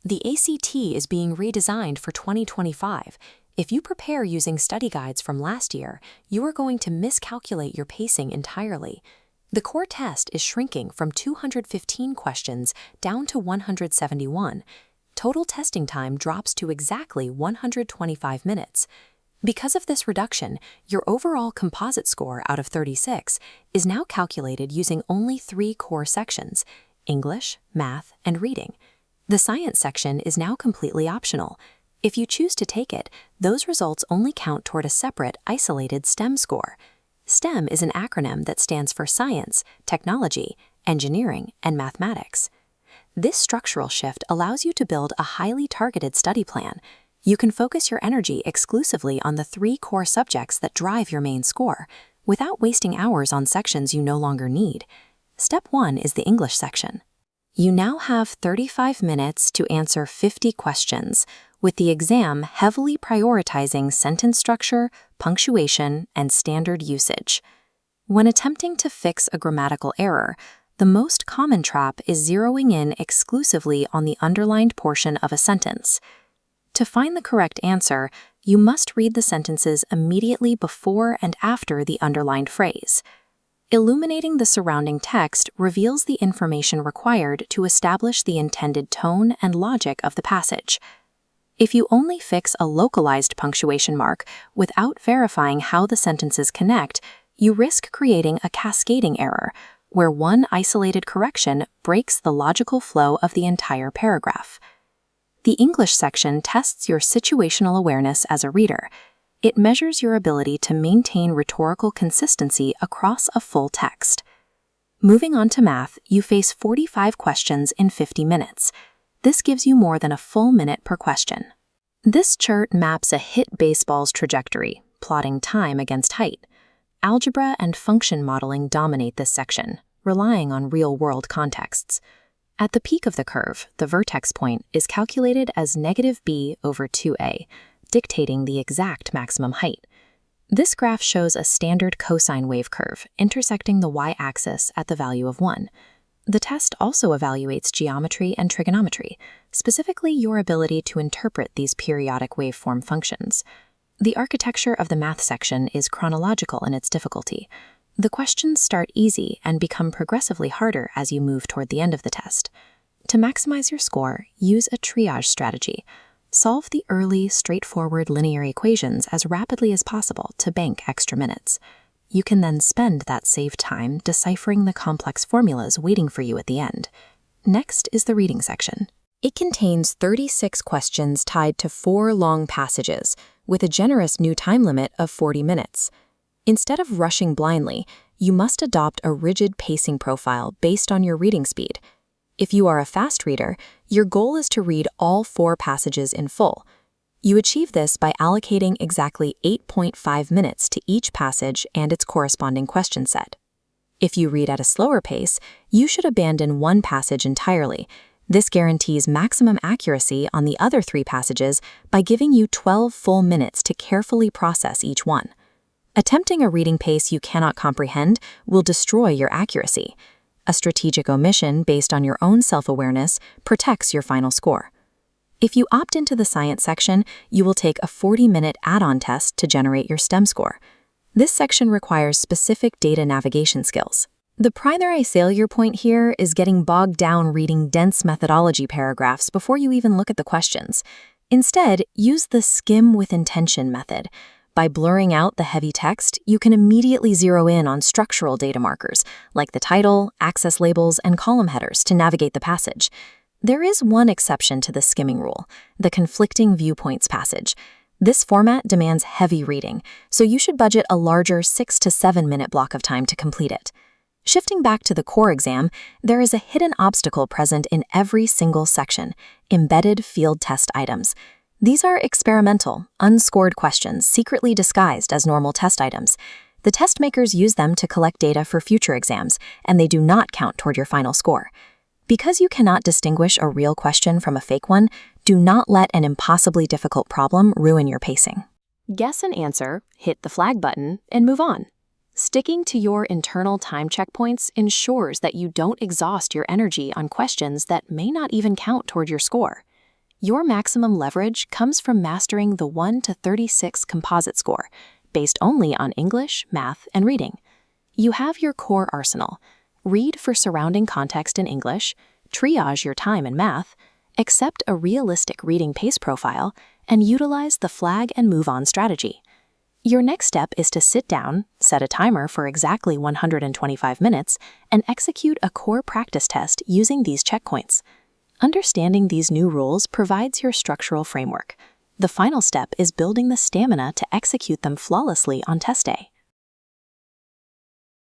The ACT is being redesigned for 2025. If you prepare using study guides from last year, you are going to miscalculate your pacing entirely. The core test is shrinking from 215 questions down to 171. Total testing time drops to exactly 125 minutes. Because of this reduction, your overall composite score out of 36 is now calculated using only 3 core sections: English, math, and reading. The science section is now completely optional. If you choose to take it, those results only count toward a separate, isolated STEM score. STEM is an acronym that stands for science, technology, engineering, and mathematics. This structural shift allows you to build a highly targeted study plan. You can focus your energy exclusively on the 3 core subjects that drive your main score, without wasting hours on sections you no longer need. Step 1 is the English section. You now have 35 minutes to answer 50 questions, with the exam heavily prioritizing sentence structure, punctuation, and standard usage. When attempting to fix a grammatical error, the most common trap is zeroing in exclusively on the underlined portion of a sentence. To find the correct answer, you must read the sentences immediately before and after the underlined phrase. Illuminating the surrounding text reveals the information required to establish the intended tone and logic of the passage. If you only fix a localized punctuation mark without verifying how the sentences connect, you risk creating a cascading error, where one isolated correction breaks the logical flow of the entire paragraph. The English section tests your situational awareness as a reader. It measures your ability to maintain rhetorical consistency across a full text. Moving on to math, you face 45 questions in 50 minutes. This gives you more than a full minute per question. This chart maps a hit baseball's trajectory, plotting time against height. Algebra and function modeling dominate this section, relying on real-world contexts. At the peak of the curve, the vertex point is calculated as -b over 2a, dictating the exact maximum height. This graph shows a standard cosine wave curve intersecting the y-axis at the value of 1. The test also evaluates geometry and trigonometry, specifically your ability to interpret these periodic waveform functions. The architecture of the math section is chronological in its difficulty. The questions start easy and become progressively harder as you move toward the end of the test. To maximize your score, use a triage strategy. Solve the early, straightforward linear equations as rapidly as possible to bank extra minutes. You can then spend that saved time deciphering the complex formulas waiting for you at the end. Next is the reading section. It contains 36 questions tied to 4 long passages, with a generous new time limit of 40 minutes. Instead of rushing blindly, you must adopt a rigid pacing profile based on your reading speed. If you are a fast reader, your goal is to read all 4 passages in full. You achieve this by allocating exactly 8.5 minutes to each passage and its corresponding question set. If you read at a slower pace, you should abandon one passage entirely. This guarantees maximum accuracy on the other 3 passages by giving you 12 full minutes to carefully process each one. Attempting a reading pace you cannot comprehend will destroy your accuracy. A strategic omission based on your own self-awareness protects your final score. If you opt into the science section, you will take a 40-minute add-on test to generate your STEM score. This section requires specific data navigation skills. The primary failure point here is getting bogged down reading dense methodology paragraphs before you even look at the questions. Instead, use the skim with intention method. By blurring out the heavy text, you can immediately zero in on structural data markers, like the title, access labels, and column headers to navigate the passage. There is one exception to the skimming rule, the conflicting viewpoints passage. This format demands heavy reading, so you should budget a larger 6 to 7 minute block of time to complete it. Shifting back to the core exam, there is a hidden obstacle present in every single section: embedded field test items. These are experimental, unscored questions secretly disguised as normal test items. The test makers use them to collect data for future exams, and they do not count toward your final score. Because you cannot distinguish a real question from a fake one, do not let an impossibly difficult problem ruin your pacing. Guess an answer, hit the flag button, and move on. Sticking to your internal time checkpoints ensures that you don't exhaust your energy on questions that may not even count toward your score. Your maximum leverage comes from mastering the 1 to 36 composite score, based only on English, math, and reading. You have your core arsenal. Read for surrounding context in English, triage your time in math, accept a realistic reading pace profile, and utilize the flag and move on strategy. Your next step is to sit down, set a timer for exactly 125 minutes, and execute a core practice test using these checkpoints. Understanding these new rules provides your structural framework. The final step is building the stamina to execute them flawlessly on test day.